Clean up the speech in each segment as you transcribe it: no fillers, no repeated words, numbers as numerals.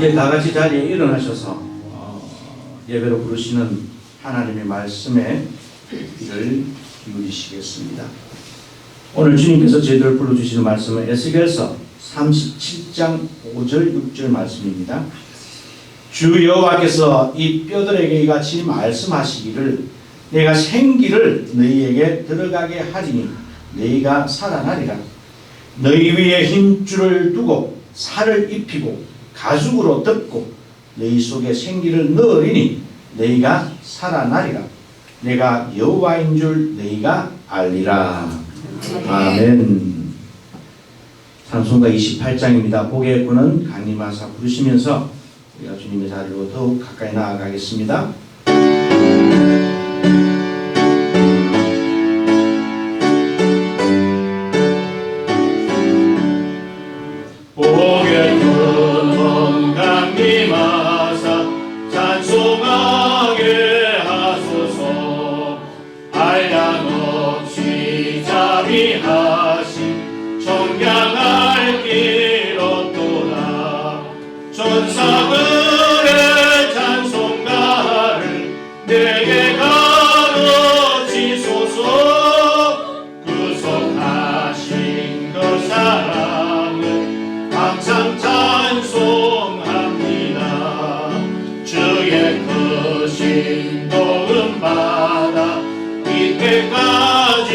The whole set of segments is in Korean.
이제 다 같이 자리에 일어나셔서 예배로 부르시는 하나님의 말씀에 귀를 기울이시겠습니다. 오늘 주님께서 저희들을 불러주시는 말씀은 에스겔서 37장 5절 6절 말씀입니다. 주 여호와께서 이 뼈들에게 이같이 말씀하시기를 내가 생기를 너희에게 들어가게 하리니 너희가 살아나리라. 너희 위에 힘줄을 두고 살을 입히고 가죽으로 덮고 너희 속에 생기를 넣으리니 너희가 살아나리라. 내가 여호와인 줄 너희가 알리라. 아멘. 찬송가 28장입니다. 고개 끄는 강림하사 부르시면서 우리가 주님의 자리로 더욱 가까이 나아가겠습니다. 고개 끄는 강림하사 찬송하게 하소서. 한량없이 자비하신 청량할 길 얻도다. 천사들의 찬송가를 내게 가르치소서. 구속하신 그 사랑을 항상 찬송합니다. 주의 크신 도움받아 이때까지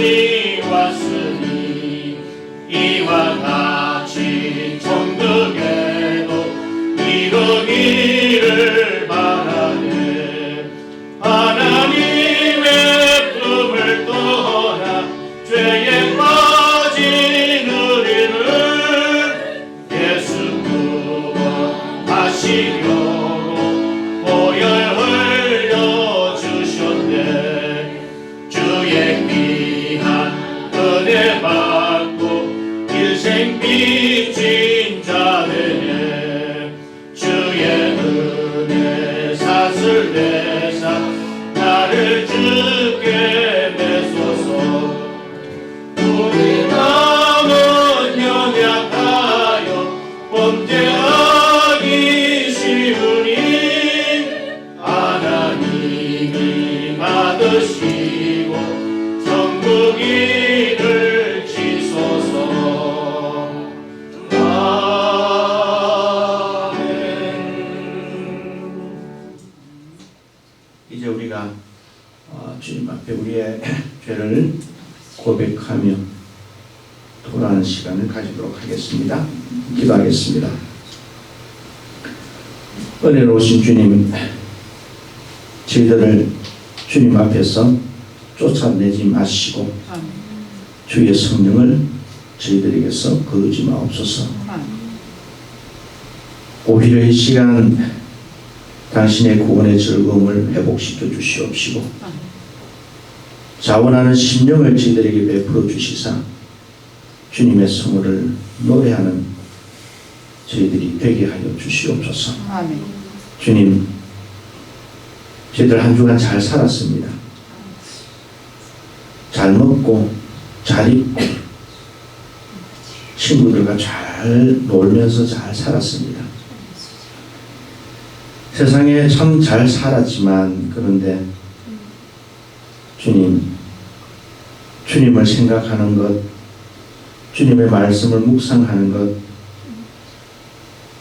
왔으니 이와 같이 천국에도 이루기를 바라네. 하나님의 품을 떠나 죄에 빠진 우리를 예수 구원하시려고 보혈 흘려주셨네. 주의 귀한 은혜 받고 일생 빚진 자되네. 주의 은혜 사슬 내사 나를 주께 내소서. 우리 마음은 연약하여 범죄하기 쉬우니 하나님이 받으시고 천국 이를 지소서. 아멘. 이제 우리가 주님 앞에 우리의 죄를 고백하며 돌아가는 시간을 가지도록 하겠습니다. 기도하겠습니다. 은혜로우신 주님, 저희들을 주님 앞에서 쫓아내지 마시고 주의 성령을 저희들에게서 거두지 마옵소서. 오히려 이 시간 당신의 구원의 즐거움을 회복시켜 주시옵시고 자원하는 심령을 저희들에게 베풀어 주시사 주님의 성호를 노래하는 저희들이 되게 하여 주시옵소서. 아멘. 주님, 저희들 한 주간 잘 살았습니다. 잘 먹고 잘 입고 친구들과 잘 놀면서 잘 살았습니다. 세상에 참 잘 살았지만 그런데 주님을 생각하는 것, 주님의 말씀을 묵상하는 것,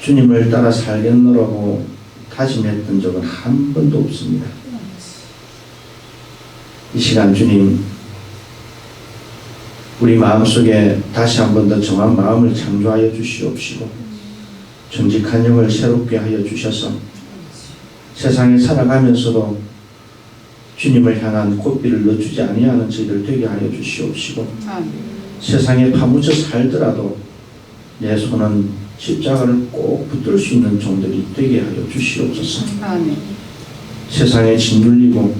주님을 따라 살겠노라고 다짐했던 적은 한 번도 없습니다. 이 시간 주님, 우리 마음속에 다시 한 번 더 정한 마음을 창조하여 주시옵시고 정직한 영을 새롭게 하여 주셔서 세상에 살아가면서도 주님을 향한 꽃비를 넣어주지 아니하는 저희들 되게 하여 주시옵시고 세상에 파묻혀 살더라도 내 손은 십자가를 꼭 붙들 수 있는 종들이 되게 하여 주시옵소서. 아멘. 세상에 짓눌리고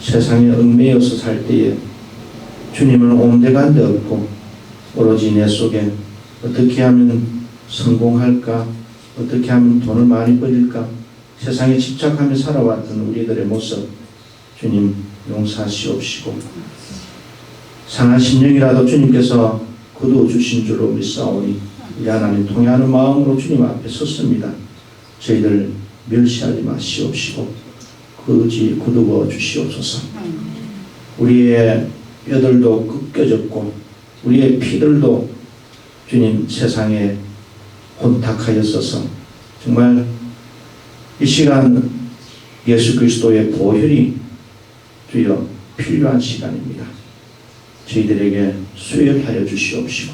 세상에 얽매여서 살 때에 주님은 온데간데 없고 오로지 내 속에 어떻게 하면 성공할까, 어떻게 하면 돈을 많이 벌일까 세상에 집착하며 살아왔던 우리들의 모습 주님 용서하시옵시고 상한 심령이라도 주님께서 거두어 주신 줄로 믿사오니 이 하나님 통회하는 마음으로 주님 앞에 섰습니다. 저희들 멸시하지 마시옵시고 거두어 주시옵소서. 우리의 뼈들도 꺾여졌고 우리의 피들도 주님 세상에 혼탁하였어서 정말 이 시간 예수 그리스도의 보혈이 주여 필요한 시간입니다. 저희들에게 수혈하여 주시옵시고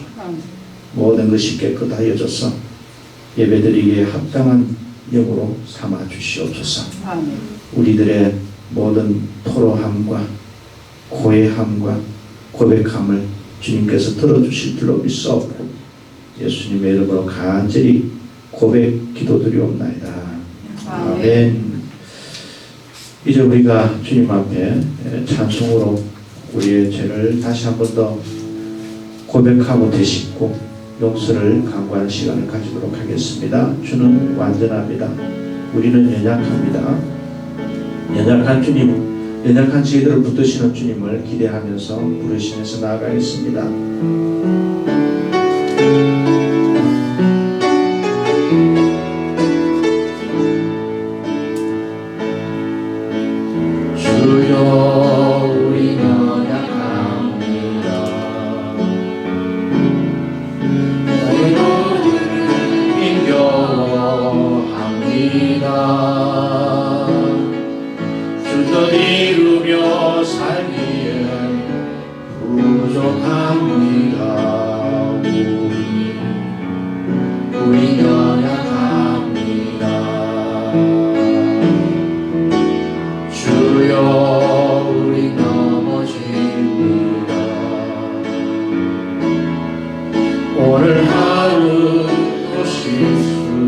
모든 것이 깨끗하여져서 예배드리기에 합당한 영으로 삼아 주시옵소서. 우리들의 모든 토로함과 고해함과 고백함을 주님께서 들어주실 줄로 믿사옵고 예수님의 이름으로 간절히 고백 기도드리옵나이다. 아멘. 이제 우리가 주님 앞에 찬송으로 우리의 죄를 다시 한 번 더 고백하고 되짚고 용서를 간구하는 시간을 가지도록 하겠습니다. 주는 완전합니다. 우리는 연약합니다. 연약한 주님, 연약한 저희들을 붙드시는 주님을 기대하면서 부르시면서 나아가겠습니다. 주여 우리 연약합니다. 너희는 힘겨워합니다. 주 뜻 이루며 살기에 부족합니다. 우리 연약합니다. 주여 우리 넘어집니다. 오늘 하루도 실수합니다.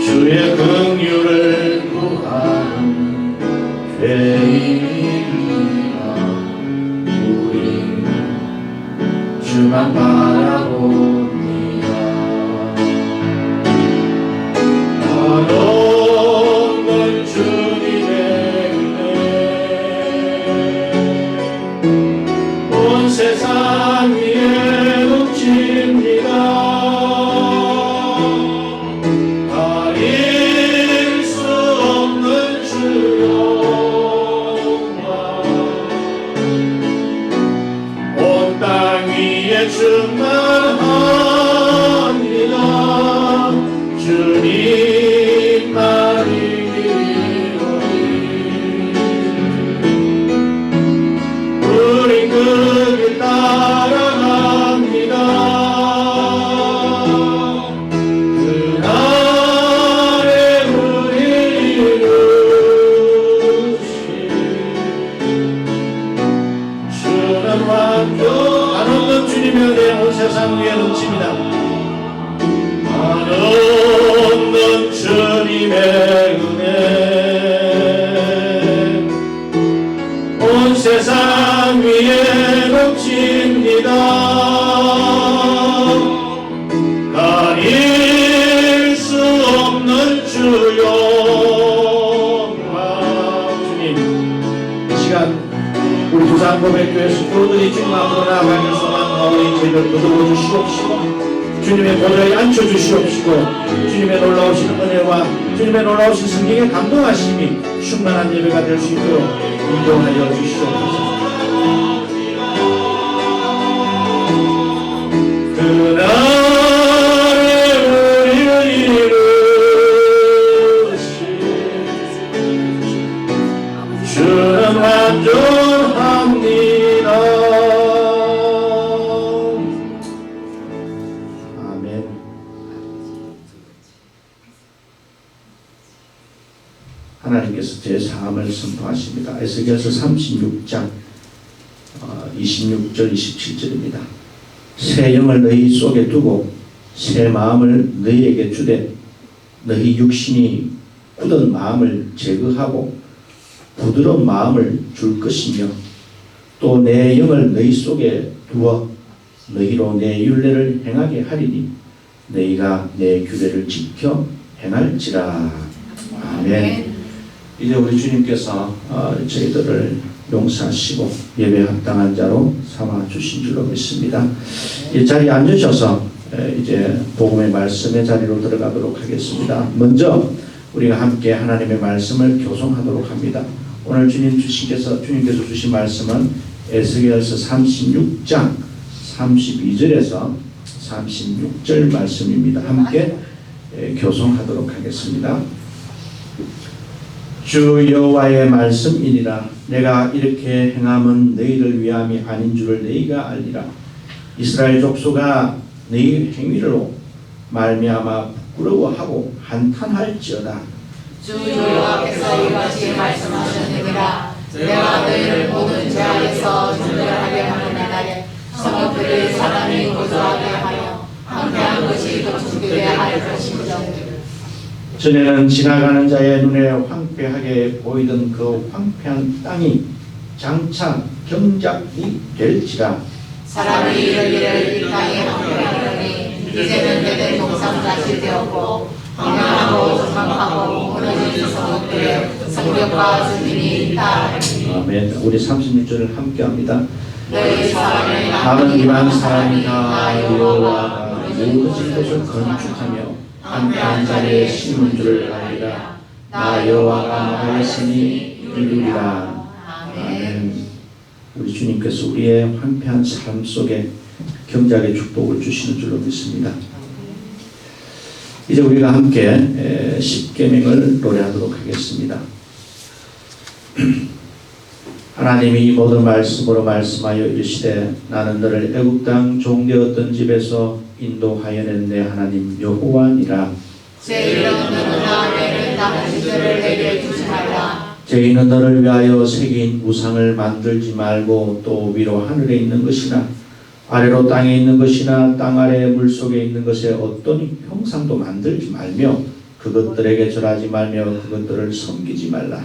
주의 긍휼을 구하는 죄인입니다. 우린 주만 바라봅니다. 한없는 주님의 은혜 온 세상 위에 넘칩니다. 가릴 수 없는 주 영광 온 땅 위에 충만합니다. 주님만이 우린 그 길 따라갑니다. 그날에 우리를 주는 완전 한없는 주님의 은혜 온 세상 위에 넘칩니다. 한없는 주님의 은혜 온 세상 위에 넘칩니다. 가릴 수 없는 주 영광. 주님, 이 시간 우리 부산고백교회 식구들이 주님 앞으로 나아가면서 우리 저희들 거두어 주시옵시고 주님의 보좌에 앉혀주시옵시고 주님의 놀라우신 은혜와 주님의 놀라우신 성경에 감동하심이 충만한 예배가 될 수 있도록 인도하여 주시옵소서. 그날에 우리를 이루신 주는 완전합니다. 아멘. 하나님께서 제 사함을 선포하십니다. 에스겔서 36장 26절 27절입니다. 새 영을 너희 속에 두고 새 마음을 너희에게 주되 너희 육신이 굳은 마음을 제거하고 부드러운 마음을 줄 것이며 또 내 영을 너희 속에 두어 너희로 내 율례를 행하게 하리니 너희가 내 규례를 지켜 행할지라. 아멘. 이제 우리 주님께서 저희들을 용서하시고 예배 합당한 자로 삼아 주신 줄로 믿습니다. 이 자리에 앉으셔서 이제 복음의 말씀의 자리로 들어가도록 하겠습니다. 먼저 우리가 함께 하나님의 말씀을 교송하도록 합니다. 오늘 주님께서 주신 말씀은 에스겔서 36장 32절에서 36절 말씀입니다. 함께 교송하도록 하겠습니다. 주 여호와의 말씀이니라. 내가 이렇게 행함은 너희를 위함이 아닌 줄을 너희가 알리라. 이스라엘 족속아 너희 행위로 말미암아 부끄러워하고 한탄할지어다. 주 여호와께서 이같이 말씀하셨느니라. 내가 너희를 모든 죄악에서 정결하게 하는 날에 성읍들을 사람이 거주하게 하여 함께한 것이 건축되게 할 것이며 전에는 지나가는 자의 눈에 황폐하게 보이던 그 황폐한 땅이 장차 경작이 될지라. 사람이 이르기를 이 땅이 황폐하더니 이제는 내된 동산같이 되었고 황량하고 조망하고 무너진 성읍들의 성벽과 주민이 있다. 아멘. 우리 36절을 함께합니다. 너희 사람의 남은 이만 사람이 다 여호와가 모든 것을 건축하며 함께한 자리에 심은 줄을 알리라. 나 여호와가 말했으니 이루리라. 아멘. 우리 주님께서 우리의 황폐한 삶 속에 경작의 축복을 주시는 줄로 믿습니다. 이제 우리가 함께 십계명을 노래하도록 하겠습니다. 하나님이 이 모든 말씀으로 말씀하여 이르시되 나는 너를 애굽 땅 종되었던 집에서 인도하여 낸 내 하나님 여호와니라. 죄인은 너는 나 외에는 다른 신들을 내게 두지 말라. 죄인은 너를 위하여 새긴 우상을 만들지 말고 또 위로 하늘에 있는 것이나 아래로 땅에 있는 것이나 땅 아래 물속에 있는 것에 어떤 형상도 만들지 말며 그것들에게 절하지 말며 그것들을 섬기지 말라.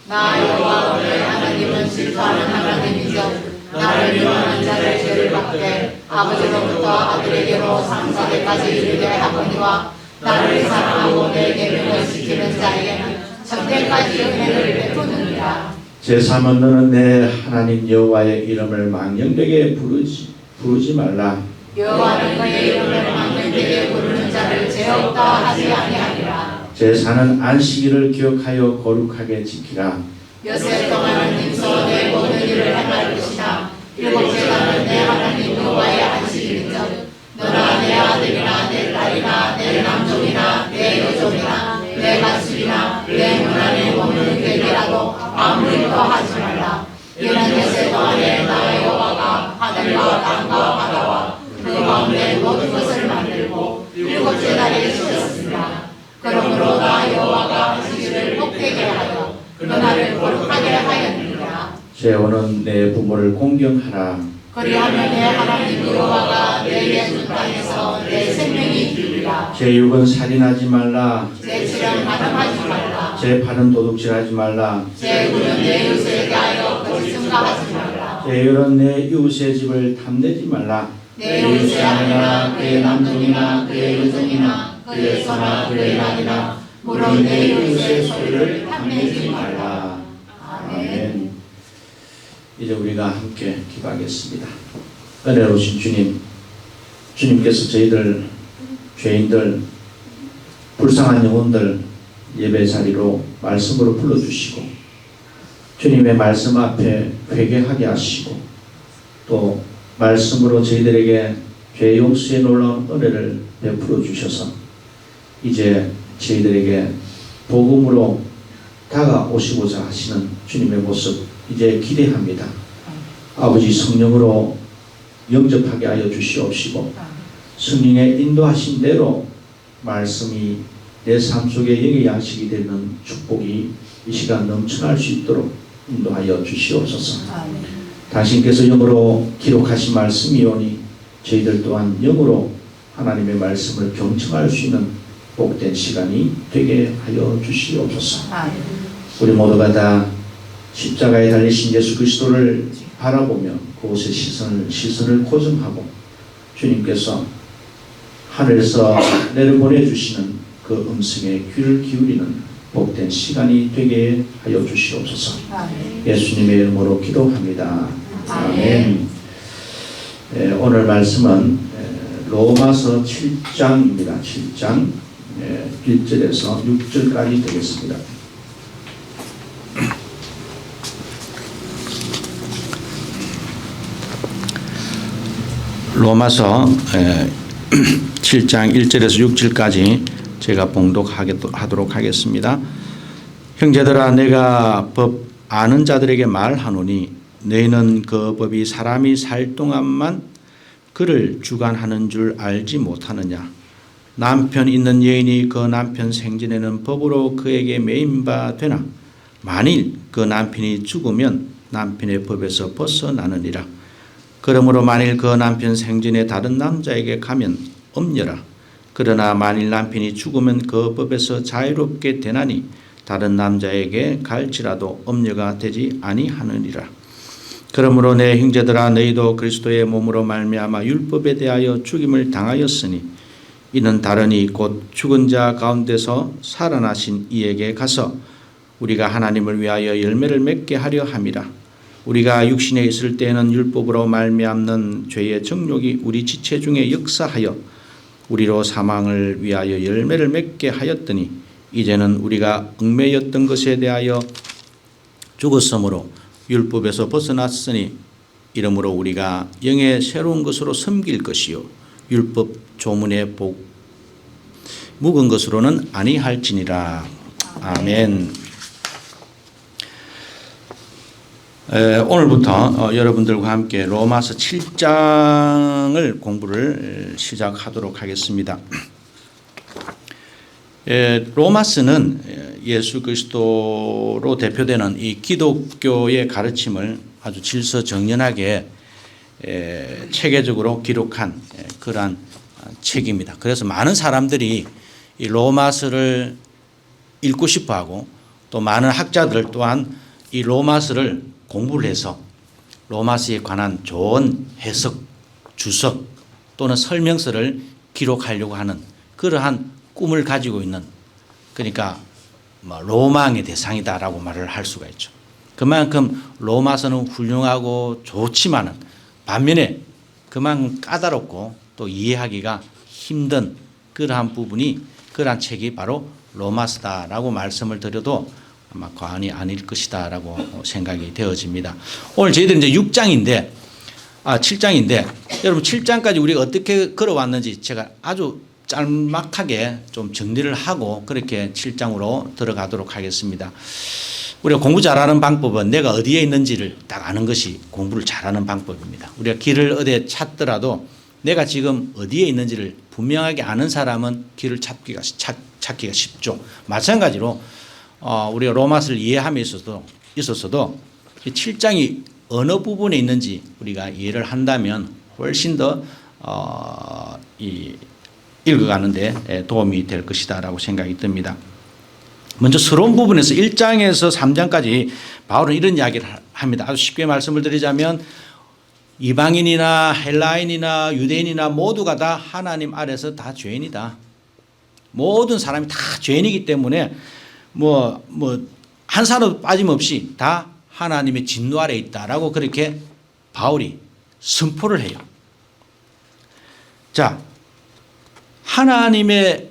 나 여호와 너의 하나님은 질투하는 하나님이죠. 나를 미워하는 자를 죄를 받게 아버지로부터 아들에게로 3,4대까지 이르게 하거니와 나를 사랑하고 내 계명을 지키는 자에게는 천대까지 은혜를 베푸느니라. 제3은 너는 내 하나님 여호와의 이름을 망령되게 부르지 말라. 여호와는 그의 이름을 망령되게 부르는 자를 죄 없다 하지 아니하리라. 제4는 안식일을 기억하여 거룩하게 지키라. 여세 동안은 힘써 내 모든 일을 행할 것이나 일곱째가는 내 하나님 여호와의 안식일이죠. 너나 내 아들이나 내 딸이나 내 남종이나 내 여종이나 내 가축이나 내 문 안에 머무는 개라도 아무리도 하지 말라. 이는 여세 동안에 나 여호와가 하늘과 땅과 바다와 그 가운데 모든 것을 만들고 일곱째 날에 쉬었습니다. 그러므로 나 여호와가 안식일을 복되게 하여 그날을 거룩하게 하였느니라. 제5는 내 부모를 공경하라. 그리하면 내 하나님 여호와가 내게 준 땅에서 내 생명이 기르리라. 제6은 살인하지 말라. 제7은 가늠하지 말라. 제8은 도둑질하지 말라. 제9는 내 이웃에 대하여 거짓 증거하지 말라. 제10은 내 이웃의 집을 탐내지 말라. 내 이웃의 아내나 그의 남종이나 그의 여종이나 그의 소나 그의 낙이나 물론 내 이웃의 소유를 탐내지 말라. 아멘. 이제 우리가 함께 기도하겠습니다. 은혜로우신 주님, 주님께서 저희들 죄인들, 불쌍한 영혼들 예배 자리로 말씀으로 불러주시고 주님의 말씀 앞에 회개하게 하시고 또 말씀으로 저희들에게 죄 용서의 놀라운 은혜를 베풀어 주셔서 이제 저희들에게 복음으로 다가오시고자 하시는 주님의 모습 이제 기대합니다. 아버지 성령으로 영접하게 하여 주시옵시고 성령의 인도하신 대로 말씀이 내 삶 속에 영의 양식이 되는 축복이 이 시간 넘쳐날 수 있도록 인도하여 주시옵소서. 당신께서 영으로 기록하신 말씀이오니 저희들 또한 영으로 하나님의 말씀을 경청할 수 있는 복된 시간이 되게 하여 주시옵소서. 우리 모두가 다 십자가에 달리신 예수 그리스도를 바라보며 그곳에 시선을 고정하고 주님께서 하늘에서 내려보내주시는 그 음성에 귀를 기울이는 복된 시간이 되게 하여 주시옵소서. 예수님의 이름으로 기도합니다. 아멘. 오늘 말씀은 로마서 7장입니다. 7장 1절에서 6절까지 되겠습니다. 로마서 7장 1절에서 6절까지 제가 봉독하도록 하겠습니다. 형제들아, 내가 법 아는 자들에게 말하노니 너희는 그 법이 사람이 살 동안만 그를 주관하는 줄 알지 못하느냐. 남편 있는 여인이 그 남편 생전에는 법으로 그에게 매인 바 되나 만일 그 남편이 죽으면 남편의 법에서 벗어나느니라. 그러므로 만일 그 남편 생전에 다른 남자에게 가면 엄려라. 그러나 만일 남편이 죽으면 그 법에서 자유롭게 되나니 다른 남자에게 갈지라도 엄려가 되지 아니하느니라. 그러므로 내 형제들아, 너희도 그리스도의 몸으로 말미암아 율법에 대하여 죽임을 당하였으니 이는 다르니 곧 죽은 자 가운데서 살아나신 이에게 가서 우리가 하나님을 위하여 열매를 맺게 하려 함이라. 우리가 육신에 있을 때에는 율법으로 말미암는 죄의 정욕이 우리 지체 중에 역사하여 우리로 사망을 위하여 열매를 맺게 하였더니 이제는 우리가 얽매였던 것에 대하여 죽었으므로 율법에서 벗어났으니 이러므로 우리가 영의 새로운 것으로 섬길 것이요 율법 조문의 복 묵은 것으로는 아니할지니라. 아멘. 오늘부터 여러분들과 함께 로마서 7장을 공부를 시작하도록 하겠습니다. 로마서는 예수 그리스도로 대표되는 이 기독교의 가르침을 아주 질서정연하게 체계적으로 기록한 그러한 책입니다. 그래서 많은 사람들이 이 로마서를 읽고 싶어하고 또 많은 학자들 또한 이 로마서를 공부를 해서 로마서에 관한 좋은 해석, 주석 또는 설명서를 기록하려고 하는 그러한 꿈을 가지고 있는, 그러니까 로망의 대상이다라고 말을 할 수가 있죠. 그만큼 로마서는 훌륭하고 좋지만은 반면에 그만큼 까다롭고 또 이해하기가 힘든 그러한 부분이, 그러한 책이 바로 로마서다라고 말씀을 드려도 아마 과언이 아닐 것이다라고 생각이 되어집니다. 오늘 저희들은 이제 7장인데 여러분 7장까지 우리가 어떻게 걸어왔는지 제가 아주 짤막하게 좀 정리를 하고 그렇게 7장으로 들어가도록 하겠습니다. 우리가 공부 잘하는 방법은 내가 어디에 있는지를 딱 아는 것이 공부를 잘하는 방법입니다. 우리가 길을 어디에 찾더라도 내가 지금 어디에 있는지를 분명하게 아는 사람은 길을 찾기가 쉽죠. 마찬가지로 우리가 로마서를 이해함에 있어서도 7장이 어느 부분에 있는지 우리가 이해를 한다면 훨씬 더 읽어가는 데 도움이 될 것이다라고 생각이 듭니다. 먼저 서론 부분에서 1장에서 3장까지 바울은 이런 이야기를 합니다. 아주 쉽게 말씀을 드리자면 이방인이나 헬라인이나 유대인이나 모두가 다 하나님 아래서 다 죄인이다. 모든 사람이 다 죄인이기 때문에 한 사람도 빠짐없이 다 하나님의 진노 아래 있다라고 그렇게 바울이 선포를 해요. 자, 하나님의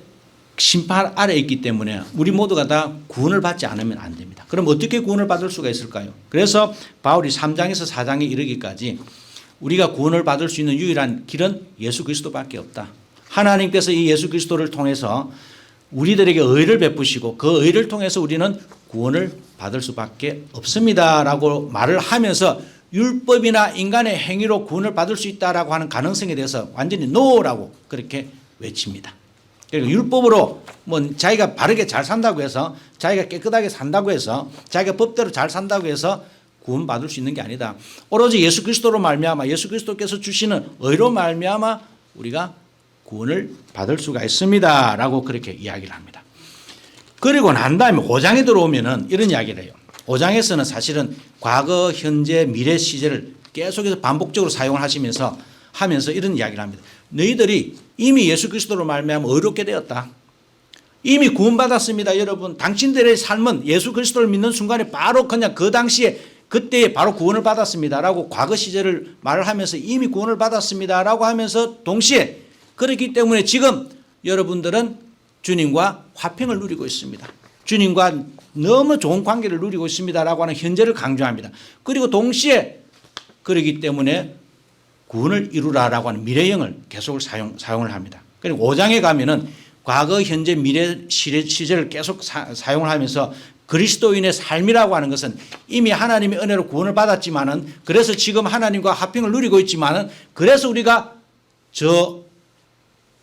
심판 아래 있기 때문에 우리 모두가 다 구원을 받지 않으면 안 됩니다. 그럼 어떻게 구원을 받을 수가 있을까요? 그래서 바울이 3장에서 4장에 이르기까지 우리가 구원을 받을 수 있는 유일한 길은 예수 그리스도밖에 없다. 하나님께서 이 예수 그리스도를 통해서 우리들에게 의를 베푸시고 그 의를 통해서 우리는 구원을 받을 수밖에 없습니다라고 말을 하면서 율법이나 인간의 행위로 구원을 받을 수 있다라고 하는 가능성에 대해서 완전히 노라고 그렇게 외칩니다. 그리고 율법으로 자기가 바르게 잘 산다고 해서, 자기가 깨끗하게 산다고 해서, 자기가 법대로 잘 산다고 해서 구원받을 수 있는 게 아니다. 오로지 예수 그리스도로 말미암아 예수 그리스도께서 주시는 의로 말미암아 우리가 구원을 받을 수가 있습니다라고 그렇게 이야기를 합니다. 그리고 난 다음에 5장에 들어오면은 이런 이야기를 해요. 5장에서는 사실은 과거, 현재, 미래 시제를 계속해서 반복적으로 사용을 하면서 이런 이야기를 합니다. 너희들이 이미 예수 그리스도로 말미암아 의롭게 되었다. 이미 구원받았습니다. 여러분, 당신들의 삶은 예수 그리스도를 믿는 순간에 바로 그냥 그 당시에 그때에 바로 구원을 받았습니다라고 과거 시제를 말을 하면서 이미 구원을 받았습니다라고 하면서 동시에 그렇기 때문에 지금 여러분들은 주님과 화평을 누리고 있습니다. 주님과 너무 좋은 관계를 누리고 있습니다라고 하는 현재를 강조합니다. 그리고 동시에 그렇기 때문에 구원을 이루라라고 하는 미래형을 계속 사용을 합니다. 그리고 5장에 가면은 과거, 현재, 미래 시제를 계속 사용을 하면서 그리스도인의 삶이라고 하는 것은 이미 하나님의 은혜로 구원을 받았지만은 그래서 지금 하나님과 화평을 누리고 있지만은 그래서 우리가 저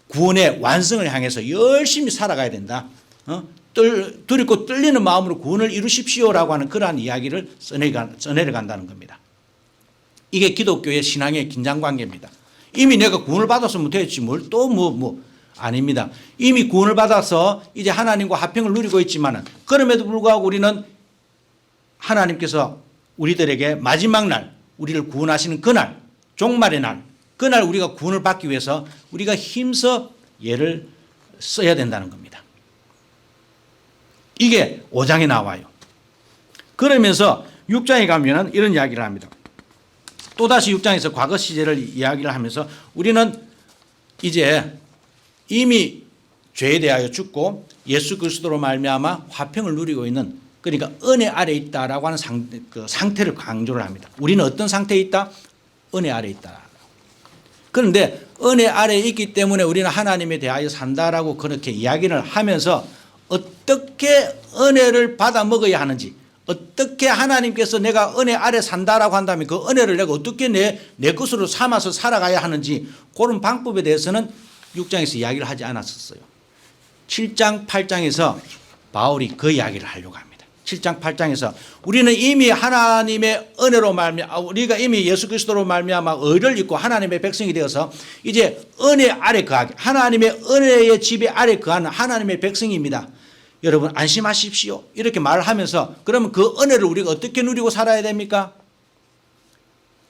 구원의 완성을 향해서 열심히 살아가야 된다. 두렵고 떨리는 마음으로 구원을 이루십시오라고 하는 그러한 이야기를 써내려간다는 겁니다. 이게 기독교의 신앙의 긴장관계입니다. 이미 내가 구원을 받았으면 됐지 뭘 또 아닙니다. 이미 구원을 받아서 이제 하나님과 화평을 누리고 있지만은 그럼에도 불구하고 우리는 하나님께서 우리들에게 마지막 날 우리를 구원하시는 그날 종말의 날 그날 우리가 구원을 받기 위해서 우리가 힘써 예를 써야 된다는 겁니다. 이게 5장에 나와요. 그러면서 6장에 가면은 이런 이야기를 합니다. 또다시 6장에서 과거 시제를 이야기를 하면서 우리는 이제 이미 죄에 대하여 죽고 예수 그리스도로 말미암아 화평을 누리고 있는 그러니까 은혜 아래 있다라고 하는 상태를 강조를 합니다. 우리는 어떤 상태에 있다? 은혜 아래 있다. 그런데 은혜 아래에 있기 때문에 우리는 하나님에 대하여 산다라고 그렇게 이야기를 하면서 어떻게 은혜를 받아 먹어야 하는지 어떻게 하나님께서 내가 은혜 아래 산다라고 한다면 그 은혜를 내가 어떻게 내 것으로 삼아서 살아가야 하는지 그런 방법에 대해서는 6장에서 이야기를 하지 않았었어요. 7장 8장에서 바울이 그 이야기를 하려고 합니다. 7장 8장에서 우리는 이미 하나님의 은혜로 말미암아 우리가 이미 예수 그리스도로 말미암아 의를 입고 하나님의 백성이 되어서 이제 은혜 아래 거하게 하나님의 은혜의 지배 아래 거하는 하나님의 백성입니다. 여러분 안심하십시오. 이렇게 말을 하면서 그러면 그 은혜를 우리가 어떻게 누리고 살아야 됩니까?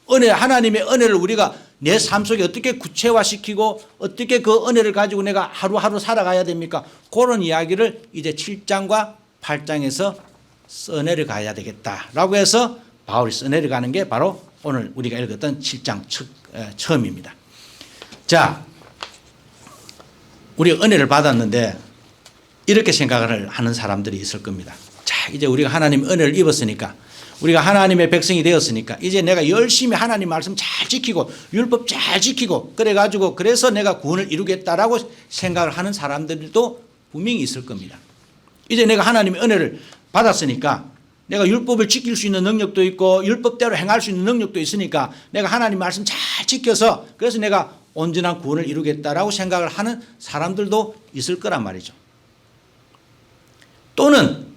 하나님의 은혜를 우리가 내 삶 속에 어떻게 구체화시키고 어떻게 그 은혜를 가지고 내가 하루하루 살아가야 됩니까? 그런 이야기를 이제 7장과 8장에서 써내려가야 되겠다라고 해서 바울이 써내려가는 게 바로 오늘 우리가 읽었던 7장 처음입니다. 자, 우리가 은혜를 받았는데 이렇게 생각을 하는 사람들이 있을 겁니다. 자, 이제 우리가 하나님의 은혜를 입었으니까 우리가 하나님의 백성이 되었으니까 이제 내가 열심히 하나님 말씀 잘 지키고 율법 잘 지키고 그래가지고 그래서 내가 구원을 이루겠다라고 생각을 하는 사람들도 분명히 있을 겁니다. 이제 내가 하나님의 은혜를 받았으니까 내가 율법을 지킬 수 있는 능력도 있고 율법대로 행할 수 있는 능력도 있으니까 내가 하나님 말씀 잘 지켜서 그래서 내가 온전한 구원을 이루겠다라고 생각을 하는 사람들도 있을 거란 말이죠. 또는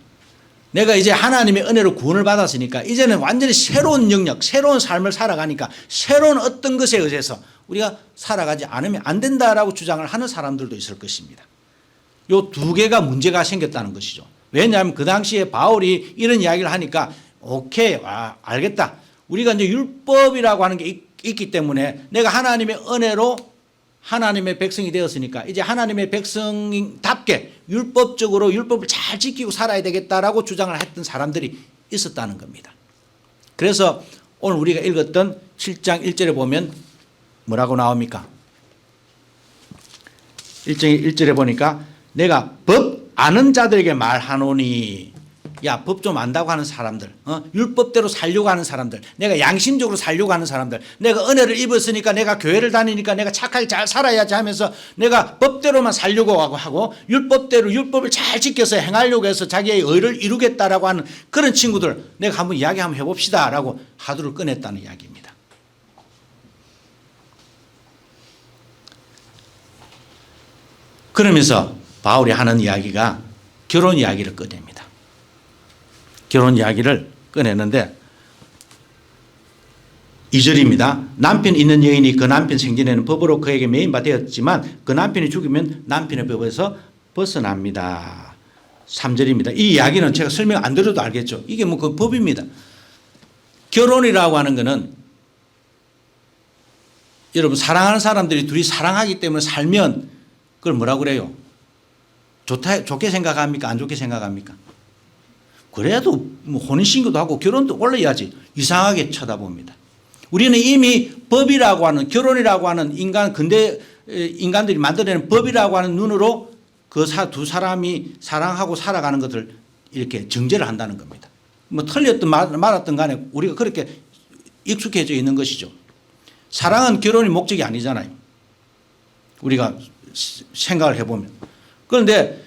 내가 이제 하나님의 은혜로 구원을 받았으니까 이제는 완전히 새로운 영역, 새로운 삶을 살아가니까 새로운 어떤 것에 의해서 우리가 살아가지 않으면 안 된다라고 주장을 하는 사람들도 있을 것입니다. 요 두 개가 문제가 생겼다는 것이죠. 왜냐하면 그 당시에 바울이 이런 이야기를 하니까 오케이, 알겠다. 우리가 이제 율법이라고 하는 게 있기 때문에 내가 하나님의 은혜로 하나님의 백성이 되었으니까 이제 하나님의 백성답게 율법적으로 율법을 잘 지키고 살아야 되겠다라고 주장을 했던 사람들이 있었다는 겁니다. 그래서 오늘 우리가 읽었던 7장 1절에 보면 뭐라고 나옵니까? 1절에 보니까 내가 법 아는 자들에게 말하노니 야, 법 좀 안다고 하는 사람들, 율법대로 살려고 하는 사람들, 내가 양심적으로 살려고 하는 사람들, 내가 은혜를 입었으니까 내가 교회를 다니니까 내가 착하게 잘 살아야지 하면서 내가 법대로만 살려고 하고 율법대로 율법을 잘 지켜서 행하려고 해서 자기의 의를 이루겠다라고 하는 그런 친구들 내가 한번 이야기 한번 해봅시다라고 화두를 꺼냈다는 이야기입니다. 그러면서 바울이 하는 이야기가 결혼 이야기를 꺼냅니다. 결혼 이야기를 꺼내는데 2절입니다. 남편 있는 여인이 그 남편 생전에는 법으로 그에게 매인바 되었지만 그 남편이 죽으면 남편의 법에서 벗어납니다. 3절입니다. 이 이야기는 제가 설명 안 드려도 알겠죠. 이게 뭐 그 법입니다. 결혼이라고 하는 것은 여러분 사랑하는 사람들이 둘이 사랑하기 때문에 살면 그걸 뭐라고 그래요? 좋게 생각합니까? 안 좋게 생각합니까? 그래도 뭐 혼인신고도 하고 결혼도 올려야지 이상하게 쳐다봅니다. 우리는 이미 법이라고 하는 결혼이라고 하는 인간 근대 인간들이 만들어낸 법이라고 하는 눈으로 그 두 사람이 사랑하고 살아가는 것을 이렇게 정죄를 한다는 겁니다. 뭐 틀렸든 말았든 간에 우리가 그렇게 익숙해져 있는 것이죠. 사랑은 결혼이 목적이 아니잖아요. 우리가 생각을 해보면. 그런데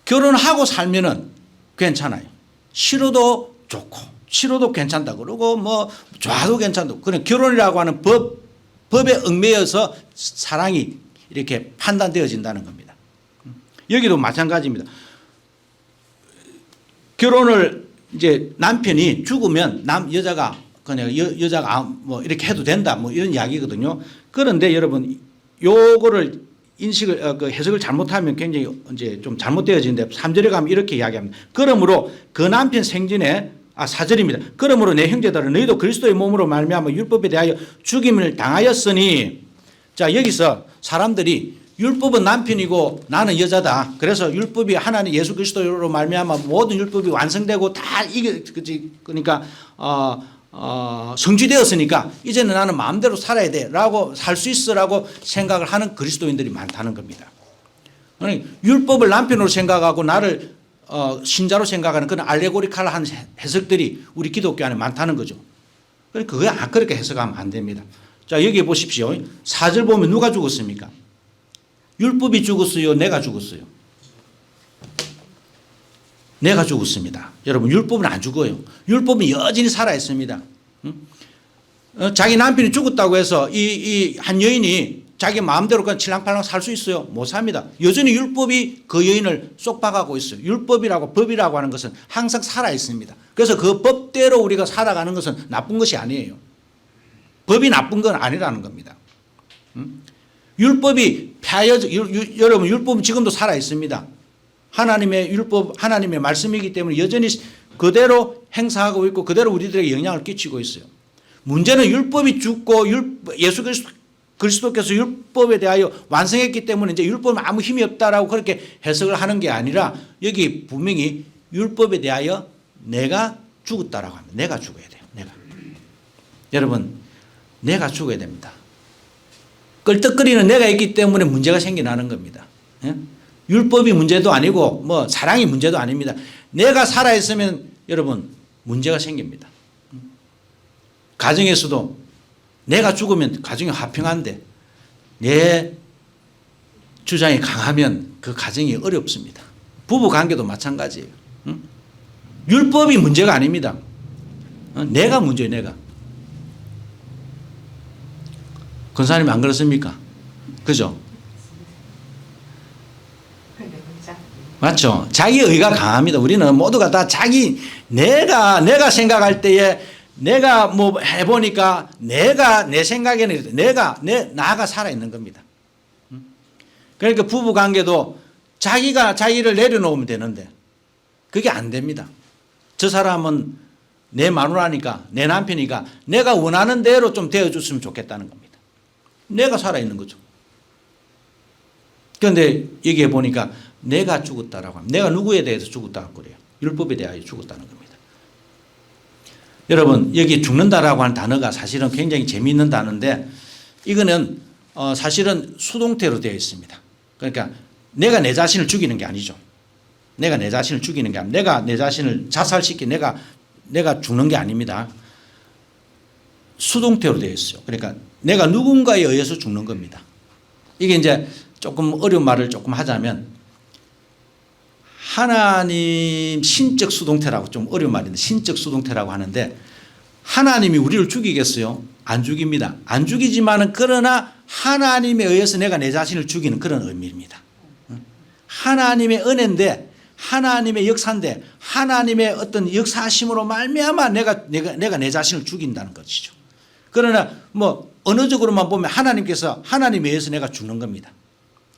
결혼하고 살면은 괜찮아요. 싫어도 좋고 싫어도 괜찮다 그러고 뭐 좋아도 괜찮다. 그냥 결혼이라고 하는 법에 얽매여서 사랑이 이렇게 판단되어진다는 겁니다. 여기도 마찬가지입니다. 결혼을 이제 남편이 죽으면 여자가 그냥 여자가 뭐 이렇게 해도 된다 뭐 이런 이야기거든요. 그런데 여러분 요거를 인식을 그 해석을 잘못하면 굉장히 이제 좀 잘못되어지는데 3절에 가면 이렇게 이야기합니다. 그러므로 그 남편 생전에 4절입니다. 그러므로 내 형제들은 너희도 그리스도의 몸으로 말미암아 율법에 대하여 죽임을 당하였으니 자 여기서 사람들이 율법은 남편이고 나는 여자다. 그래서 율법이 하나님 예수 그리스도로 말미암아 모든 율법이 완성되고 다 이게 그러니까 성취되었으니까 이제는 나는 마음대로 살아야 돼라고 살 수 있어라고 생각을 하는 그리스도인들이 많다는 겁니다. 아니, 율법을 남편으로 생각하고 나를 신자로 생각하는 그런 알레고리칼한 해석들이 우리 기독교 안에 많다는 거죠. 그러니까 그거 그렇게 해석하면 안 됩니다. 자 여기 보십시오. 4절 보면 누가 죽었습니까? 율법이 죽었어요? 내가 죽었어요? 내가 죽었습니다. 여러분 율법은 안 죽어요. 율법은 여전히 살아있습니다. 자기 남편이 죽었다고 해서 이 한 여인이 자기 마음대로 그냥 칠랑팔랑 살 수 있어요? 못 삽니다. 여전히 율법이 그 여인을 쏙박하고 있어요. 율법이라고 법이라고 하는 것은 항상 살아있습니다. 그래서 그 법대로 우리가 살아가는 것은 나쁜 것이 아니에요. 법이 나쁜 건 아니라는 겁니다. 율법이 여러분 율법은 지금도 살아있습니다. 하나님의 율법, 하나님의 말씀이기 때문에 여전히 그대로 행사하고 있고 그대로 우리들에게 영향을 끼치고 있어요. 문제는 율법이 죽고 예수 그리스도께서 율법에 대하여 완성했기 때문에 이제 율법은 아무 힘이 없다라고 그렇게 해석을 하는 게 아니라 여기 분명히 율법에 대하여 내가 죽었다라고 합니다. 내가 죽어야 돼요. 내가. 여러분 내가 죽어야 됩니다. 끌떡거리는 내가 있기 때문에 문제가 생겨나는 겁니다. 예? 율법이 문제도 아니고 뭐 사랑이 문제도 아닙니다. 내가 살아있으면 여러분 문제가 생깁니다. 가정에서도 내가 죽으면 가정이 화평한데 내 주장이 강하면 그 가정이 어렵습니다. 부부관계도 마찬가지예요. 율법이 문제가 아닙니다. 내가 문제예요. 내가. 권사님 안 그렇습니까? 그죠? 맞죠? 자기 의가 강합니다. 우리는 모두가 다 내가 생각할 때에 내가 뭐 해보니까 내 생각에는 나가 살아있는 겁니다. 그러니까 부부 관계도 자기를 내려놓으면 되는데 그게 안 됩니다. 저 사람은 내 마누라니까 내 남편이니까 내가 원하는 대로 좀 되어줬으면 좋겠다는 겁니다. 내가 살아있는 거죠. 그런데 여기에 보니까 내가 죽었다라고 합니다. 내가 누구에 대해서 죽었다고 그래요? 율법에 대하여 죽었다는 겁니다. 여러분 여기 죽는다라고 하는 단어가 사실은 굉장히 재미있는 단어인데 이거는 사실은 수동태로 되어 있습니다. 그러니까 내가 내 자신을 죽이는 게 아니죠. 내가 내 자신을 죽이는 게 아니라 내가 내 자신을 자살시키 내가 죽는 게 아닙니다. 수동태로 되어 있어요. 그러니까 내가 누군가에 의해서 죽는 겁니다. 이게 이제 조금 어려운 말을 조금 하자면 하나님 신적 수동태라고 좀 어려운 말인데 신적 수동태라고 하는데 하나님이 우리를 죽이겠어요? 안 죽입니다. 안 죽이지만은 그러나 하나님에 의해서 내가 내 자신을 죽이는 그런 의미입니다. 하나님의 은혜인데 하나님의 역사인데 하나님의 어떤 역사하심으로 말미암아 내가 내 자신을 죽인다는 것이죠. 그러나 뭐 언어적으로만 보면 하나님께서 하나님에 의해서 내가 죽는 겁니다.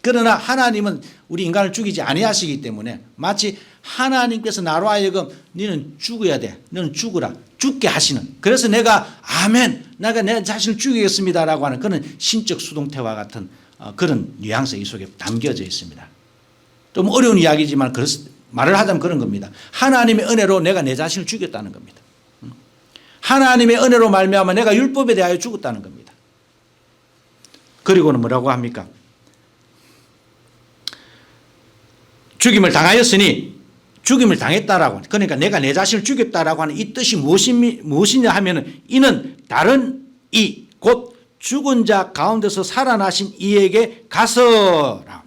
그러나 하나님은 우리 인간을 죽이지 아니하시기 때문에 마치 하나님께서 나로 하여금 너는 죽어야 돼. 너는 죽으라. 죽게 하시는. 그래서 내가 아멘 내가 내 자신을 죽이겠습니다라고 하는 그런 신적 수동태와 같은 그런 뉘앙스 이 속에 담겨져 있습니다. 좀 어려운 이야기지만 말을 하자면 그런 겁니다. 하나님의 은혜로 내가 내 자신을 죽였다는 겁니다. 하나님의 은혜로 말미암아 내가 율법에 대하여 죽었다는 겁니다. 그리고는 뭐라고 합니까? 죽임을 당하였으니 죽임을 당했다라고 그러니까 내가 내 자신을 죽였다라고 하는 이 뜻이 무엇이냐 하면은 이는 다른 이 곧 죽은 자 가운데서 살아나신 이에게 가서라.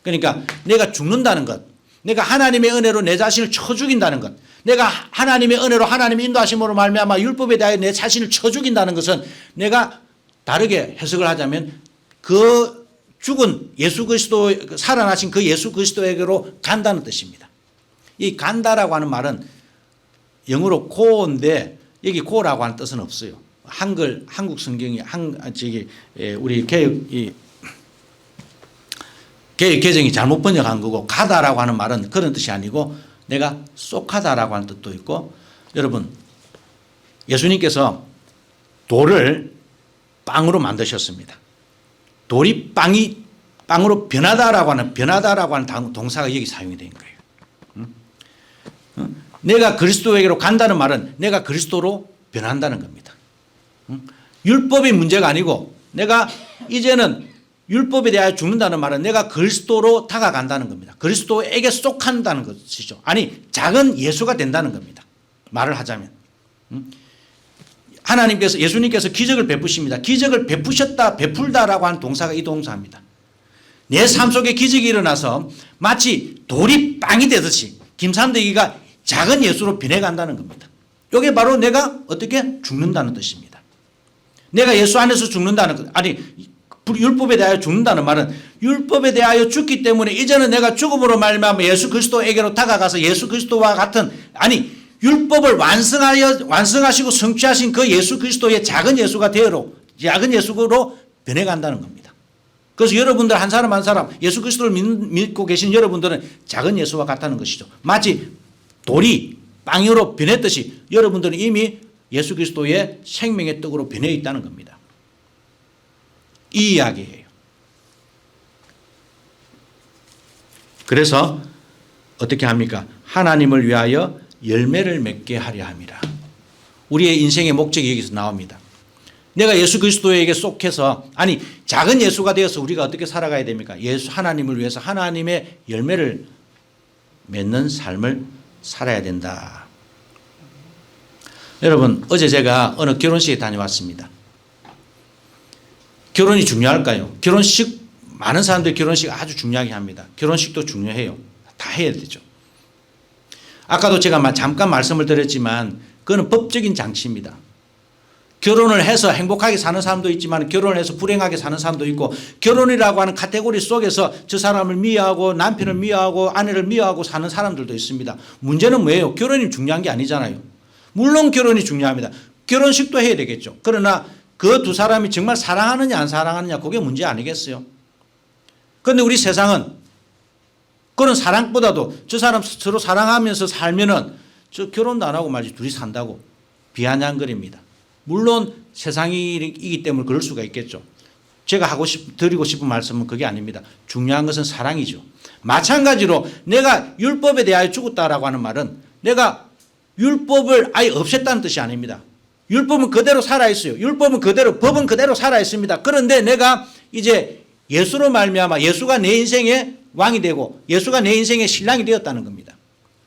그러니까 내가 죽는다는 것, 내가 하나님의 은혜로 내 자신을 쳐 죽인다는 것, 내가 하나님의 은혜로 하나님의 인도하심으로 말미암아 율법에 대하여 내 자신을 쳐 죽인다는 것은 내가 다르게 해석을 하자면 그 죽은 예수 그리스도 살아나신 그 예수 그리스도에게로 간다는 뜻입니다. 이 간다라고 하는 말은 영어로 go인데 여기 go라고 하는 뜻은 없어요. 한국 성경이 우리 개혁 개정이 잘못 번역한 거고 가다라고 하는 말은 그런 뜻이 아니고 내가 쏙하다라고 하는 뜻도 있고 여러분 예수님께서 돌을 빵으로 만드셨습니다. 돌이 빵으로 변하다라고 하는 동사가 여기 사용이 된 거예요. 내가 그리스도에게로 간다는 말은 내가 그리스도로 변한다는 겁니다. 율법이 문제가 아니고 내가 이제는 율법에 대하여 죽는다는 말은 내가 그리스도로 다가간다는 겁니다. 그리스도에게 속한다는 것이죠. 아니 작은 예수가 된다는 겁니다. 말을 하자면 하나님께서 예수님께서 기적을 베푸십니다. 기적을 베푸셨다 베풀다라고 하는 동사가 이 동사입니다. 내 삶 속에 기적이 일어나서 마치 돌이 빵이 되듯이 김삼대기가 작은 예수로 변해간다는 겁니다. 이게 바로 내가 어떻게 죽는다는 뜻입니다. 내가 예수 안에서 죽는다는 것, 아니 율법에 대하여 죽는다는 말은 율법에 대하여 죽기 때문에 이제는 내가 죽음으로 말미암아 예수 그리스도에게로 다가가서 예수 그리스도와 같은 아니 율법을 완성하시고 성취하신 그 예수 그리스도의 작은 예수가 작은 예수로 변해간다는 겁니다. 그래서 여러분들 한 사람 한 사람 예수 그리스도를 믿고 계신 여러분들은 작은 예수와 같다는 것이죠. 마치 돌이 빵으로 변했듯이 여러분들은 이미 예수 그리스도의 생명의 떡으로 변해 있다는 겁니다. 이 이야기예요. 그래서 어떻게 합니까? 하나님을 위하여 열매를 맺게 하려 함이라. 우리의 인생의 목적이 여기서 나옵니다. 내가 예수 그리스도에게 속해서 아니 작은 예수가 되어서 우리가 어떻게 살아가야 됩니까? 하나님을 위해서 하나님의 열매를 맺는 삶을 살아야 된다. 여러분 어제 제가 어느 결혼식에 다녀왔습니다. 결혼이 중요할까요? 결혼식 많은 사람들이 결혼식 아주 중요하게 합니다. 결혼식도 중요해요. 다 해야 되죠. 아까도 제가 잠깐 말씀을 드렸지만 그거는 법적인 장치입니다. 결혼을 해서 행복하게 사는 사람도 있지만 결혼을 해서 불행하게 사는 사람도 있고 결혼이라고 하는 카테고리 속에서 저 사람을 미워하고 남편을 미워하고 아내를 미워하고 사는 사람들도 있습니다. 문제는 뭐예요? 결혼이 중요한 게 아니잖아요. 물론 결혼이 중요합니다. 결혼식도 해야 되겠죠. 그러나 그 두 사람이 정말 사랑하느냐 안 사랑하느냐 그게 문제 아니겠어요? 그런데 우리 세상은 그런 사랑보다도 저 사람 서로 사랑하면서 살면은 저 결혼도 안 하고 말이지 둘이 산다고 비아냥거립니다. 물론 세상이기 때문에 그럴 수가 있겠죠. 제가 드리고 싶은 말씀은 그게 아닙니다. 중요한 것은 사랑이죠. 마찬가지로 내가 율법에 대하여 죽었다라고 하는 말은 내가 율법을 아예 없앴다는 뜻이 아닙니다. 율법은 그대로 살아있어요. 법은 그대로 살아있습니다. 그런데 내가 이제 예수로 말미암아 예수가 내 인생의 왕이 되고 예수가 내 인생의 신랑이 되었다는 겁니다.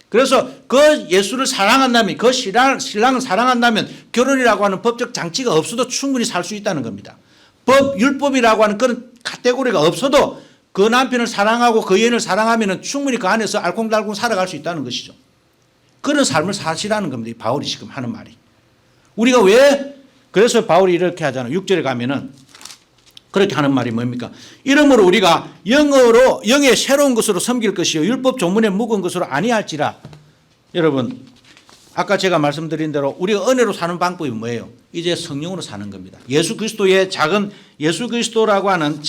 그래서 그 예수를 사랑한다면 그 신랑을 사랑한다면 결혼이라고 하는 법적 장치가 없어도 충분히 살 수 있다는 겁니다. 율법이라고 하는 그런 카테고리가 없어도 그 남편을 사랑하고 그 여인을 사랑하면 충분히 그 안에서 알콩달콩 살아갈 수 있다는 것이죠. 그런 삶을 사시라는 겁니다. 바울이 지금 하는 말이. 우리가 그래서 바울이 이렇게 하잖아요. 6절에 가면은 그렇게 하는 말이 뭡니까? 이러므로 우리가 영의 새로운 것으로 섬길 것이요 율법 조문에 묵은 것으로 아니할지라. 여러분 아까 제가 말씀드린 대로 우리가 은혜로 사는 방법이 뭐예요? 이제 성령으로 사는 겁니다. 예수 그리스도의 작은 예수 그리스도라고 하는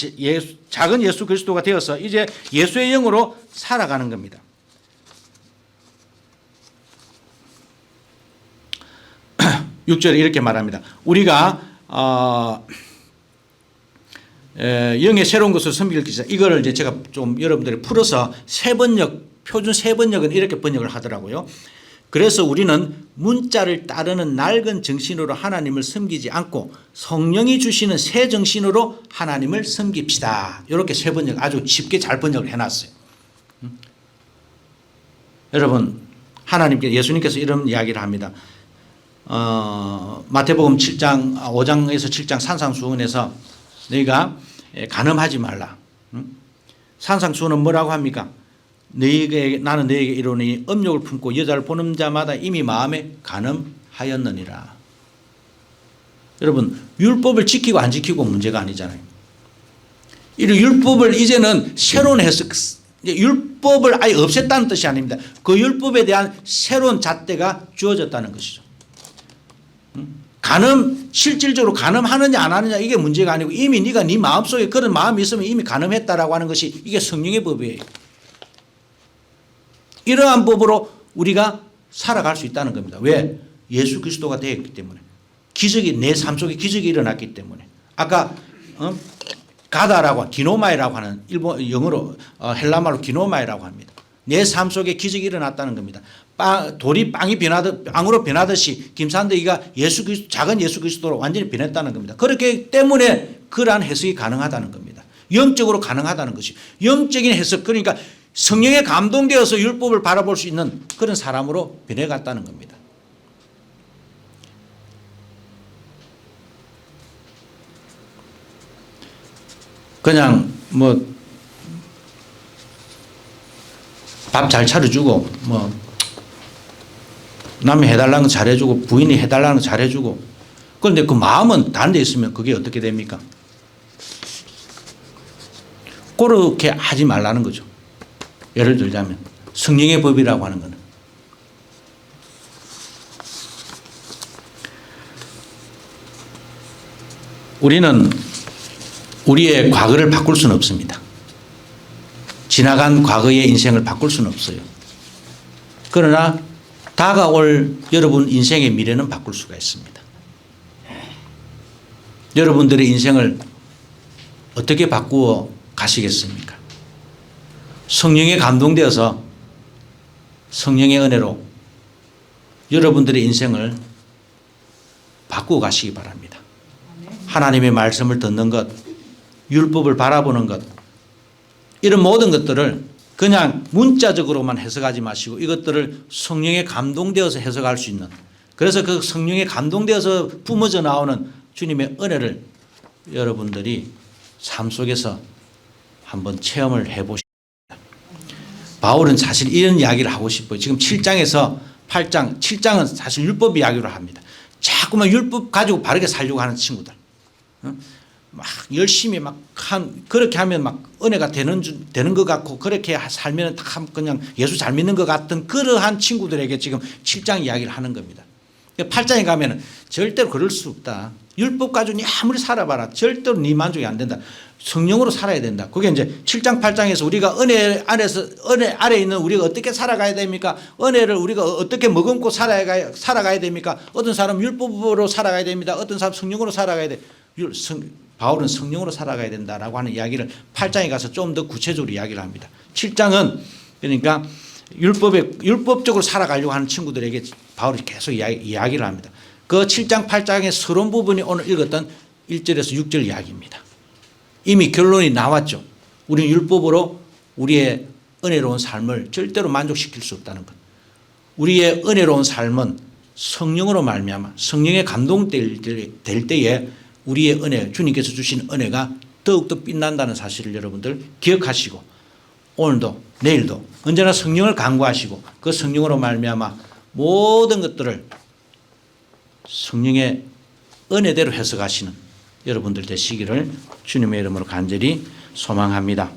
작은 예수 그리스도가 되어서 이제 예수의 영으로 살아가는 겁니다. 6절에 이렇게 말합니다. 우리가 영의 새로운 것을 섬길 것이다. 이거를 이제 제가 좀 여러분들이 풀어서 표준 세번역은 이렇게 번역을 하더라고요. 그래서 우리는 문자를 따르는 낡은 정신으로 하나님을 섬기지 않고 성령이 주시는 새 정신으로 하나님을 섬깁시다. 이렇게 세번역 아주 쉽게 잘 번역을 해놨어요. 여러분 하나님께 예수님께서 이런 이야기를 합니다. 마태복음 5장에서 7장 산상수훈에서 너희가 간음하지 말라. 산상수훈은 뭐라고 합니까? 나는 너희에게 이르노니 음욕을 품고 여자를 보는 자마다 이미 마음에 간음하였느니라. 여러분 율법을 지키고 안 지키고 문제가 아니잖아요. 이 율법을 이제는 새로운 해석, 율법을 아예 없앴다는 뜻이 아닙니다. 그 율법에 대한 새로운 잣대가 주어졌다는 것이죠. 실질적으로 간음하느냐 안 하느냐 이게 문제가 아니고 이미 네가 네 마음속에 그런 마음이 있으면 이미 간음했다라고 하는 것이 이게 성령의 법이에요. 이러한 법으로 우리가 살아갈 수 있다는 겁니다. 왜? 예수 그리스도가 되었기 때문에. 기적이 내 삶 속에 기적이 일어났기 때문에. 아까 가다라고 디노마이라고 하는 영어로 헬라말로 디노마이라고 합니다. 내 삶 속에 기적이 일어났다는 겁니다. 돌이 빵으로 변하듯이 김산대기가 작은 예수 그리스도로 완전히 변했다는 겁니다. 그렇기 때문에 그러한 해석이 가능하다는 겁니다. 영적으로 가능하다는 것이 영적인 해석, 그러니까 성령에 감동되어서 율법을 바라볼 수 있는 그런 사람으로 변해갔다는 겁니다. 그냥 밥 잘 차려주고 남이 해달라는 거 잘해주고 부인이 해달라는 거 잘해주고, 그런데 그 마음은 다른 데 있으면 그게 어떻게 됩니까? 그렇게 하지 말라는 거죠. 예를 들자면 성령의 법이라고 하는 거는 우리는 우리의 과거를 바꿀 수는 없습니다. 지나간 과거의 인생을 바꿀 수는 없어요. 그러나 다가올 여러분 인생의 미래는 바꿀 수가 있습니다. 여러분들의 인생을 어떻게 바꾸어 가시겠습니까? 성령에 감동되어서 성령의 은혜로 여러분들의 인생을 바꾸어 가시기 바랍니다. 하나님의 말씀을 듣는 것, 율법을 바라보는 것, 이런 모든 것들을 그냥 문자적으로만 해석하지 마시고 이것들을 성령에 감동되어서 해석할 수 있는, 그래서 그 성령에 감동되어서 뿜어져 나오는 주님의 은혜를 여러분들이 삶 속에서 한번 체험을 해보십시오. 바울은 사실 이런 이야기를 하고 싶어요. 지금 7장에서 8장, 7장은 사실 율법 이야기로 합니다. 자꾸만 율법 가지고 바르게 살려고 하는 친구들. 막 열심히 그렇게 하면 막 은혜가 되는 것 같고, 그렇게 살면 그냥 예수 잘 믿는 것 같은 그러한 친구들에게 지금 7장 이야기를 하는 겁니다. 8장에 가면은 절대로 그럴 수 없다. 율법 가지고 니 아무리 살아봐라. 절대로 네 만족이 안 된다. 성령으로 살아야 된다. 그게 이제 7장 8장에서 우리가 은혜 아래 있는 우리가 어떻게 살아가야 됩니까? 은혜를 우리가 어떻게 머금고 살아가야 됩니까? 어떤 사람은 율법으로 살아가야 됩니다. 어떤 사람은 성령으로 살아가야 돼. 바울은 성령으로 살아가야 된다라고 하는 이야기를 8장에 가서 좀 더 구체적으로 이야기를 합니다. 7장은 그러니까 율법적으로 살아가려고 하는 친구들에게 바울이 계속 이야기를 합니다. 그 7장 8장의 서론 부분이 오늘 읽었던 1절에서 6절 이야기입니다. 이미 결론이 나왔죠. 우리는 율법으로 우리의 은혜로운 삶을 절대로 만족시킬 수 없다는 것. 우리의 은혜로운 삶은 성령으로 말미암아 성령에 감동될 때에 우리의 은혜, 주님께서 주신 은혜가 더욱더 빛난다는 사실을 여러분들 기억하시고, 오늘도 내일도 언제나 성령을 간구하시고 그 성령으로 말미암아 모든 것들을 성령의 은혜대로 해석하시는 여러분들 되시기를 주님의 이름으로 간절히 소망합니다.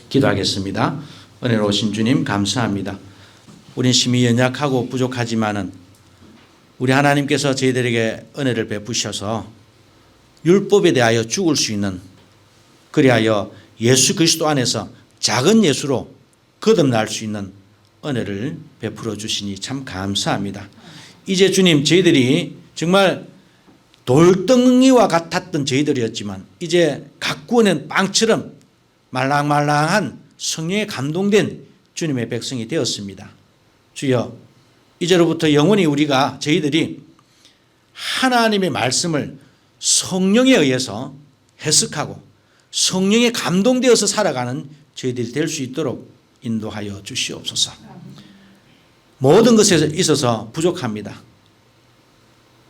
기도하겠습니다. 은혜로우신 주님 감사합니다. 우린 심히 연약하고 부족하지만은 우리 하나님께서 저희들에게 은혜를 베푸셔서 율법에 대하여 죽을 수 있는, 그리하여 예수 그리스도 안에서 작은 예수로 거듭날 수 있는 은혜를 베풀어 주시니 참 감사합니다. 이제 주님, 저희들이 정말 돌덩이와 같았던 저희들이었지만 이제 가꾸어낸 빵처럼 말랑말랑한 성령에 감동된 주님의 백성이 되었습니다. 주여, 이제로부터 영원히 저희들이 하나님의 말씀을 성령에 의해서 해석하고 성령에 감동되어서 살아가는 저희들이 될 수 있도록 인도하여 주시옵소서. 모든 것에 있어서 부족합니다.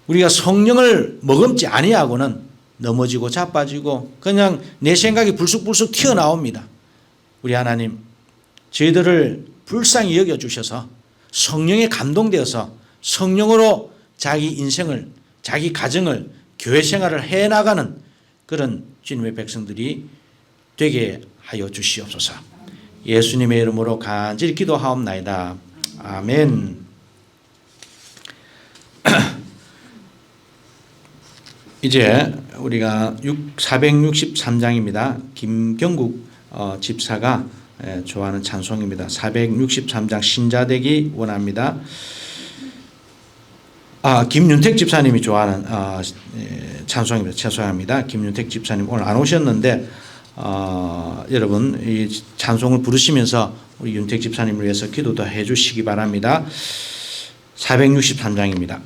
우리가 성령을 머금지 아니하고는 넘어지고 자빠지고 그냥 내 생각이 불쑥불쑥 튀어나옵니다. 우리 하나님, 저희들을 불쌍히 여겨주셔서 성령에 감동되어서 성령으로 자기 인생을, 자기 가정을, 교회 생활을 해나가는 그런 주님의 백성들이 되게 하여 주시옵소서. 예수님의 이름으로 간절히 기도하옵나이다. 아멘. 이제 우리가 463장입니다. 김경국 집사가 좋아하는 찬송입니다. 463장 신자되기 원합니다. 김윤택 집사님이 좋아하는 찬송입니다. 죄송합니다. 김윤택 집사님 오늘 안 오셨는데 여러분 이 찬송을 부르시면서 우리 윤택 집사님을 위해서 기도도 해주시기 바랍니다. 463장입니다.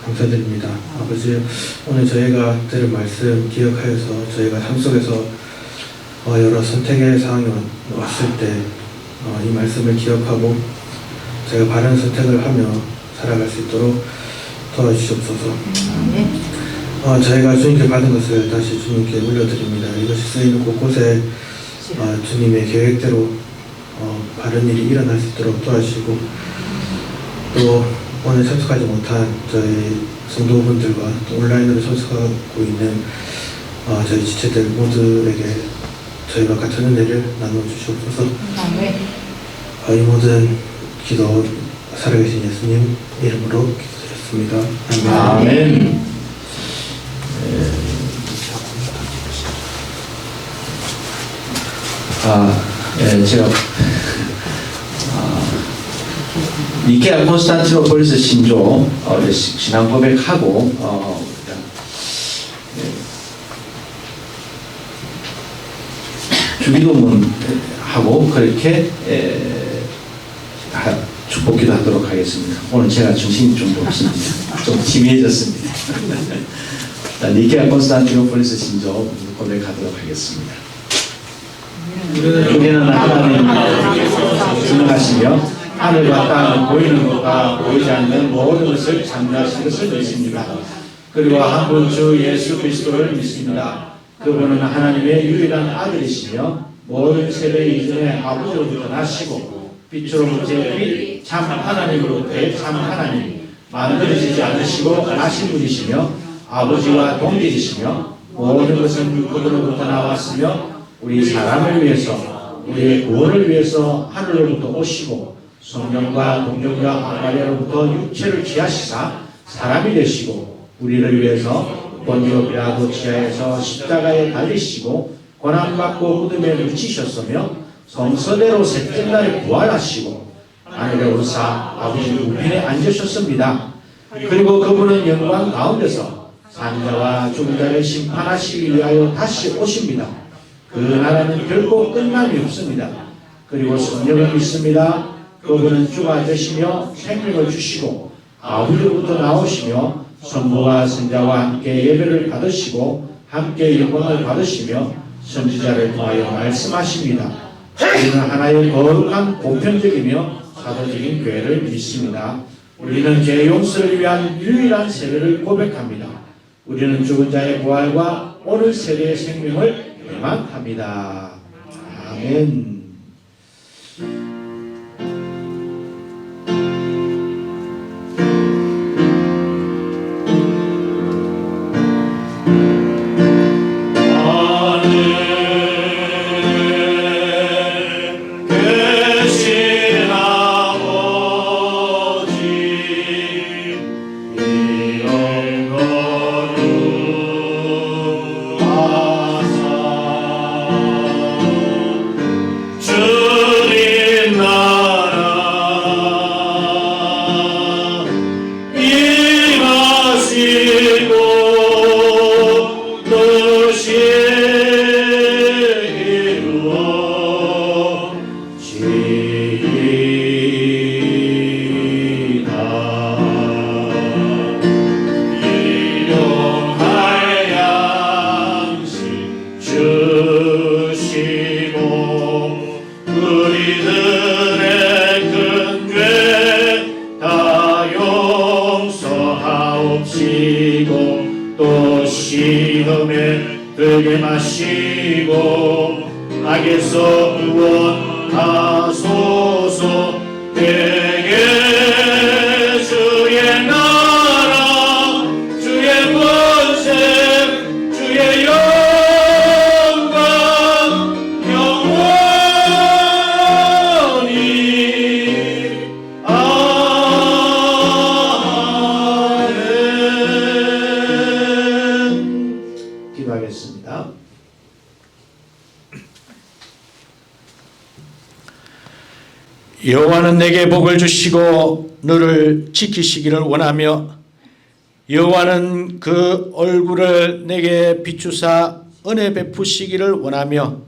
감사드립니다. 아버지, 오늘 저희가 들은 말씀 기억하여서 저희가 삶 속에서 여러 선택의 상황이 왔을 때 이 말씀을 기억하고 저희가 바른 선택을 하며 살아갈 수 있도록 도와주시옵소서. 저희가 주님께 받은 것을 다시 주님께 올려드립니다. 이것이 쓰이는 곳곳에 주님의 계획대로 바른 일이 일어날 수 있도록 도와주시고, 또 오늘 참석하지 못한 저희 성도분들과 또 온라인으로 참석하고 있는 저희 지체들 모두에게 저희와 같은 은혜를 나눠주시옵소서. 이 모든 기도 살아계신 예수님 이름으로 기도드렸습니다. 아멘. 제가 니케아 콘스탄티노폴리스 신조 신앙 고백하고 주기도문 하고 그렇게 축복기도 하도록 하겠습니다. 오늘 제가 정신이 좀 없습니다. 좀 희미해졌습니다. 니케아 콘스탄티노폴리스 신조 고백하도록 하겠습니다. 우리는 하나님 승하시며 하늘과 땅 보이는 것과 보이지 않는 모든 것을 창조하신 것을 믿습니다. 그리고 한 분 주 예수 그리스도를 믿습니다. 그분은 하나님의 유일한 아들이시며 모든 세대 이전에 아버지로부터 나시고 빛으로부터 빛 참 하나님으로부터 참 하나님 만들어지지 않으시고 나신 분이시며 아버지와 동일이시며 모든 것은 그분으로부터 나왔으며 우리 사람을 위해서 우리의 구원을 위해서 하늘로부터 오시고 성령과 동정과 마리아로부터 육체를 취하시사 사람이 되시고 우리를 위해서 본디오 빌라도 지하에서 십자가에 달리시고 고난받고 무덤에 묻히셨으며 성서대로 셋째 날에 부활하시고 하늘에 오르사 아버지 우편에 앉으셨습니다. 그리고 그분은 영광 가운데서 산자와 죽은 자를 심판하시기 위하여 다시 오십니다. 그 나라는 결코 끝남이 없습니다. 그리고 성령을 믿습니다. 그분은 주가 되시며 생명을 주시고 아버지로부터 나오시며 성부와 성자와 함께 예배를 받으시고 함께 영광을 받으시며 선지자를 통하여 말씀하십니다. 우리는 하나의 거룩한 보편적이며 사도적인 교회를 믿습니다. 우리는 죄 용서를 위한 유일한 세례를 고백합니다. 우리는 죽은 자의 부활과 오늘 세대의 생명을 희망합니다. 아멘. 또 시험에 들게 마시고 악에서 구원하소서. 내게 주의 나라 주의 권세 주의 영광 영원히 아멘. 기도하겠습니다. 여호와는 내게 복을 주시고 너를 지키시기를 원하며 여호와는 그 얼굴을 내게 비추사 은혜 베푸시기를 원하며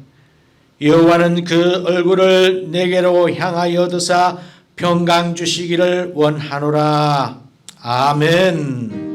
여호와는 그 얼굴을 내게로 향하여 드사 평강 주시기를 원하노라. 아멘.